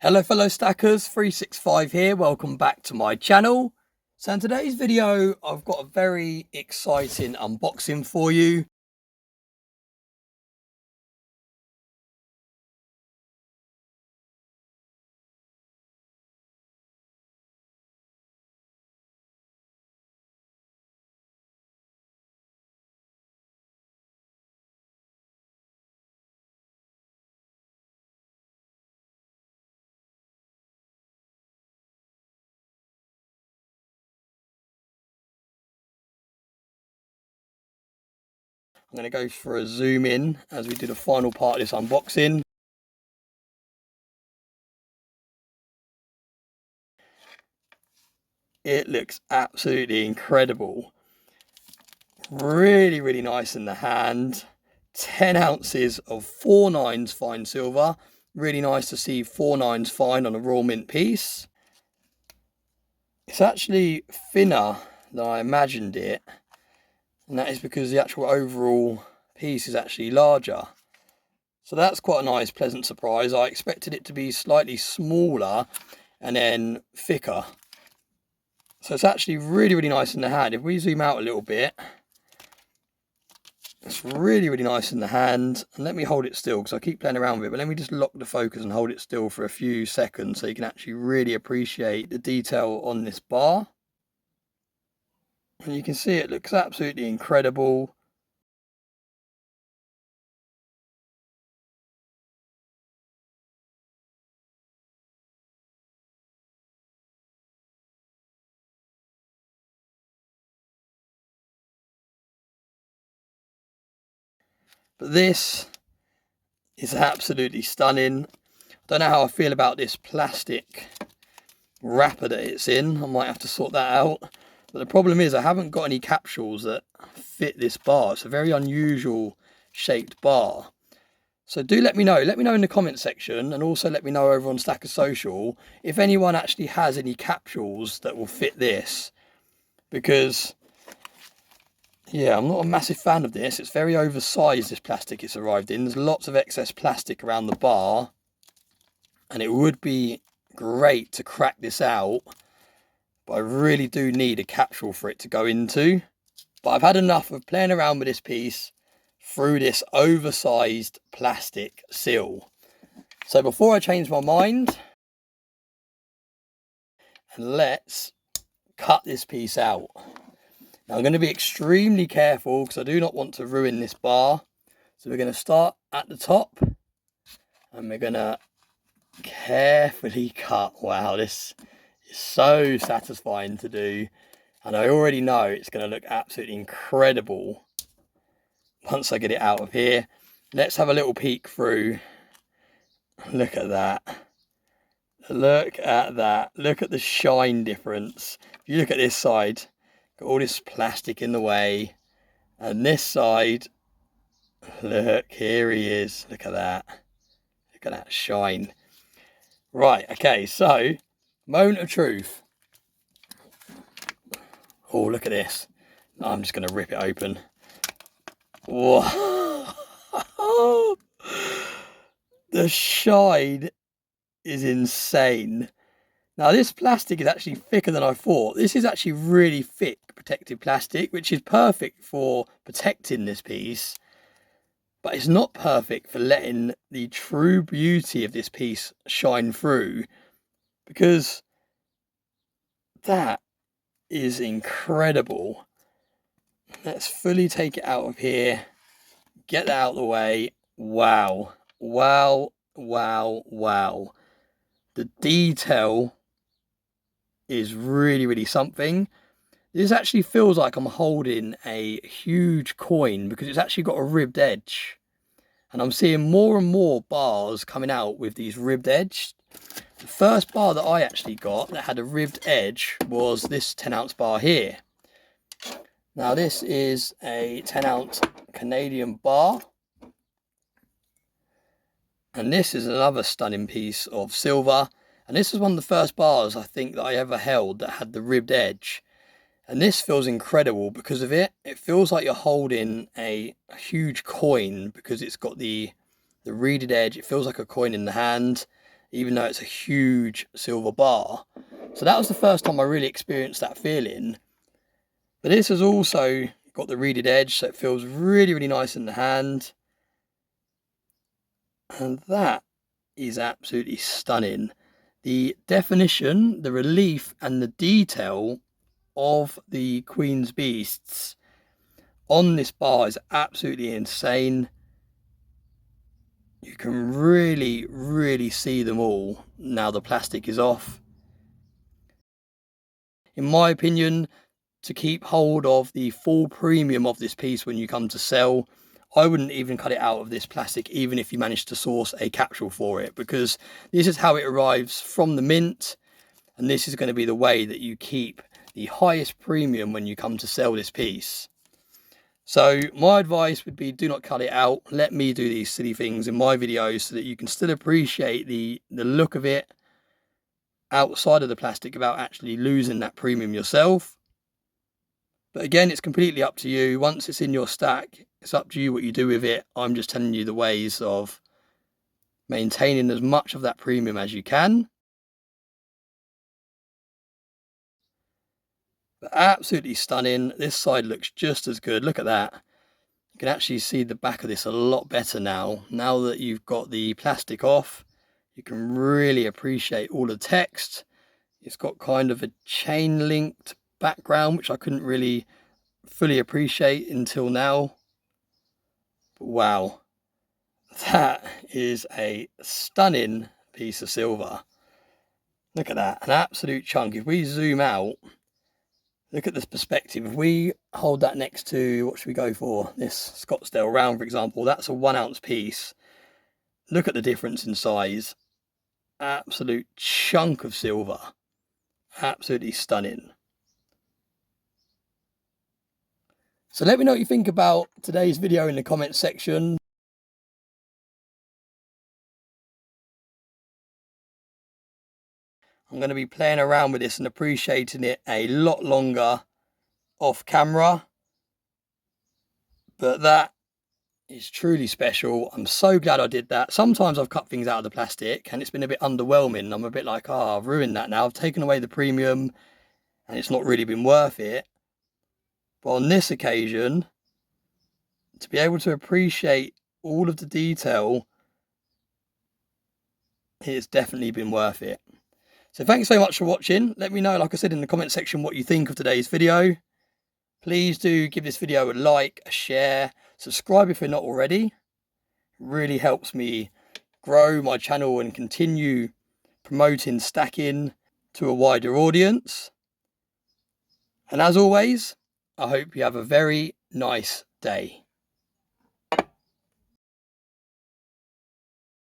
Hello fellow stackers, 365 here, welcome back to my channel. So in today's video I've got a very exciting unboxing for you. I'm going to go for a zoom in as we do the final part of this unboxing. It looks absolutely incredible. Really nice in the hand. 10 ounces of 4/9 fine silver. Really nice to see 4/9 fine on a raw mint piece. It's actually thinner than I imagined it. And that is because the actual overall piece is actually larger. So that's quite a nice, pleasant surprise. I expected it to be slightly smaller and then thicker. So it's actually really nice in the hand. If we zoom out a little bit, it's really nice in the hand. And let me hold it still because I keep playing around with it. But let me just lock the focus and hold it still for a few seconds so you can actually really appreciate the detail on this bar. And you can see it looks absolutely incredible. But this is absolutely stunning. I don't know how I feel about this plastic wrapper that it's in. I might have to sort that out. But the problem is I haven't got any capsules that fit this bar. It's a very unusual shaped bar. So do let me know. Let me know in the comment section, and also let me know over on Stacker Social if anyone actually has any capsules that will fit this. Because, yeah, I'm not a massive fan of this. It's very oversized, this plastic it's arrived in. There's lots of excess plastic around the bar. And it would be great to crack this out. But I really do need a capsule for it to go into. But I've had enough of playing around with this piece through this oversized plastic seal. So before I change my mind, let's cut this piece out. Now I'm going to be extremely careful because I do not want to ruin this bar. So we're going to start at the top and we're going to carefully cut. Wow, this is so satisfying to do. And I already know it's going to look absolutely incredible once I get it out of here. Let's have a little peek through. Look at that. Look at that. Look at the shine difference. If you look at this side, got all this plastic in the way. And this side, look, here he is. Look at that. Look at that shine. Right, okay, so, moment of truth. Oh, look at this. I'm just going to rip it open. Whoa. The shine is insane. Now this plastic is actually thicker than I thought. This is actually really thick protective plastic, which is perfect for protecting this piece, but it's not perfect for letting the true beauty of this piece shine through, because that is incredible. Let's fully take it out of here, get that out of the way. Wow. The detail is really something. This actually feels like I'm holding a huge coin because it's actually got a ribbed edge. And I'm seeing more and more bars coming out with these ribbed edges. The first bar that I actually got that had a ribbed edge was this 10-ounce bar here. Now this is a 10-ounce Canadian bar. And this is another stunning piece of silver. And this is one of the first bars I think that I ever held that had the ribbed edge. And this feels incredible because of it. It feels like you're holding a huge coin because it's got the reeded edge. It feels like a coin in the hand, even though it's a huge silver bar. So that was the first time I really experienced that feeling. But this has also got the reeded edge, so it feels really, really nice in the hand. And that is absolutely stunning. The definition, the relief and the detail of the Queen's Beasts on this bar is absolutely insane. You can really, really see them all now the plastic is off. In my opinion, to keep hold of the full premium of this piece when you come to sell, I wouldn't even cut it out of this plastic, even if you managed to source a capsule for it, because this is how it arrives from the mint, and this is going to be the way that you keep the highest premium when you come to sell this piece. So my advice would be, do not cut it out. Let me do these silly things in my videos so that you can still appreciate the look of it outside of the plastic without actually losing that premium yourself. But again, it's completely up to you. Once it's in your stack, it's up to you what you do with it. I'm just telling you the ways of maintaining as much of that premium as you can. But absolutely stunning. This side looks just as good. Look at that. You can actually see the back of this a lot better now. Now that you've got the plastic off, you can really appreciate all the text. It's got kind of a chain linked background, which I couldn't really fully appreciate until now. But wow, that is a stunning piece of silver. Look at that, an absolute chunk. If we zoom out, look at this perspective. If we hold that next to, what should we go for? This Scottsdale round, for example, that's a 1 ounce piece. Look at the difference in size. Absolute chunk of silver. Absolutely stunning. So let me know what you think about today's video in the comments section. I'm going to be playing around with this and appreciating it a lot longer off camera. But that is truly special. I'm so glad I did that. Sometimes I've cut things out of the plastic and it's been a bit underwhelming. I'm a bit like, oh, I've ruined that now. I've taken away the premium and it's not really been worth it. But on this occasion, to be able to appreciate all of the detail, it's definitely been worth it. So thanks so much for watching. Let me know, like I said, in the comment section what you think of today's video. Please do give this video a like, a share, subscribe if you're not already. It really helps me grow my channel and continue promoting stacking to a wider audience. And as always, I hope you have a very nice day.